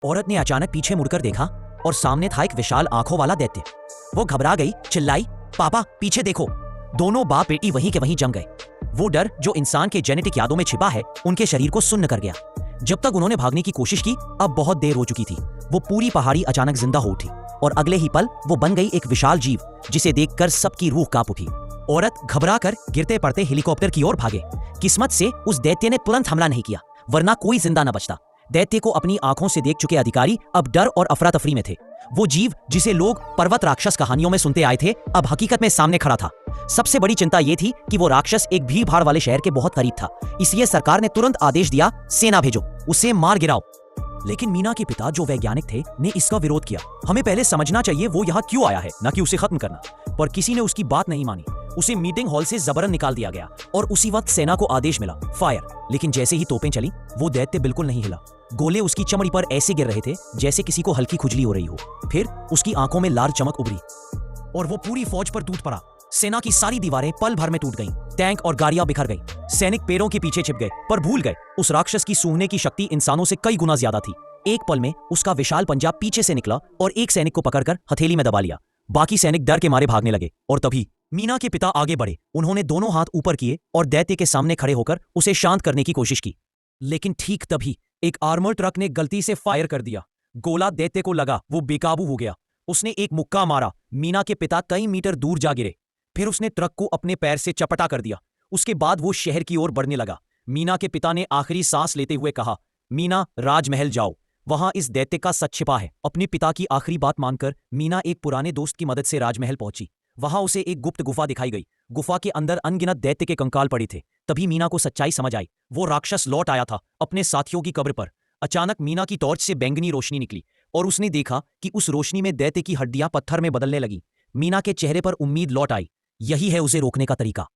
औरत ने अचानक पीछे मुड़कर देखा और सामने था एक विशाल आंखों वाला दैत्य। वो घबरा गई, चिल्लाई, पापा पीछे देखो। दोनों बाप बेटी वहीं के वहीं जम गए। वो डर जो इंसान के जेनेटिक यादों में छिपा है उनके शरीर को सुन्न कर गया। जब तक उन्होंने भागने की कोशिश की अब बहुत देर हो चुकी थी। वो पूरी पहाड़ी अचानक जिंदा हो उठी और अगले ही पल वो बन गई एक विशाल जीव जिसे देखकर सबकी रूह कांप उठी। औरत घबरा कर गिरते पड़ते हेलीकॉप्टर की ओर भागे। किस्मत से उस दैत्य ने तुरंत हमला नहीं किया, वरना कोई जिंदा न बचता। दैत्य को अपनी आंखों से देख चुके अधिकारी अब डर और अफरा तफरी में थे। वो जीव जिसे लोग पर्वत राक्षस कहानियों में सुनते आए थे अब हकीकत में सामने खड़ा था। सबसे बड़ी चिंता यह थी कि वो राक्षस एक भीड़ भाड़ वाले शहर के बहुत करीब था, इसलिए सरकार ने तुरंत आदेश दिया, सेना भेजो, उसे मार गिराओ। लेकिन मीना के पिता जो वैज्ञानिक थे ने इसका विरोध किया। हमें पहले समझना चाहिए वो यहाँ क्यों आया है, न कि उसे खत्म करना। पर किसी ने उसकी बात नहीं मानी। उसे मीटिंग हॉल से जबरन निकाल दिया गया और उसी वक्त सेना को आदेश मिला, फायर। लेकिन जैसे ही तोपें चली वो दैत्य बिल्कुल नहीं हिला। गोले उसकी चमड़ी पर ऐसे गिर रहे थे जैसे किसी को हल्की खुजली हो रही हो। फिर उसकी आंखों में लाल चमक उभरी और वो पूरी फौज पर टूट पड़ा। सेना की सारी दीवारें पल भर में टूट गईं, टैंक और गाड़ियां बिखर गईं। सैनिक पैरों के पीछे छिप गए पर भूल गए उस राक्षस की सूंघने की शक्ति इंसानों से कई गुना ज्यादा थी। एक पल में उसका विशाल पंजा पीछे से निकला और एक सैनिक को पकड़कर हथेली में दबा लिया। बाकी सैनिक डर के मारे भागने लगे और तभी मीना के पिता आगे बढ़े। उन्होंने दोनों हाथ ऊपर किए और दैत्य के सामने खड़े होकर उसे शांत करने की कोशिश की। लेकिन ठीक तभी एक आर्मर ट्रक ने गलती से फायर कर दिया। गोला दैत्य को लगा, वो बेकाबू हो गया। उसने एक मुक्का मारा, मीना के पिता कई मीटर दूर जा गिरे। फिर उसने ट्रक को अपने पैर से चपटा कर दिया। उसके बाद वो शहर की ओर बढ़ने लगा। मीना के पिता ने आखिरी सांस लेते हुए कहा, मीना राजमहल जाओ, वहां इस दैत्य का सच छिपा है। अपने पिता की आखिरी बात मानकर मीना एक पुराने दोस्त की मदद से राजमहल पहुंची। वहां उसे एक गुप्त गुफा दिखाई गई। गुफा के अंदर अनगिनत दैत्य के कंकाल पड़े थे। तभी मीना को सच्चाई समझ आई। वो राक्षस लौट आया था अपने साथियों की कब्र पर। अचानक मीना की टॉर्च से बैंगनी रोशनी निकली और उसने देखा कि उस रोशनी में दैत्य की हड्डियां पत्थर में बदलने लगी। मीना के चेहरे पर उम्मीद लौट आई। यही है उसे रोकने का तरीका।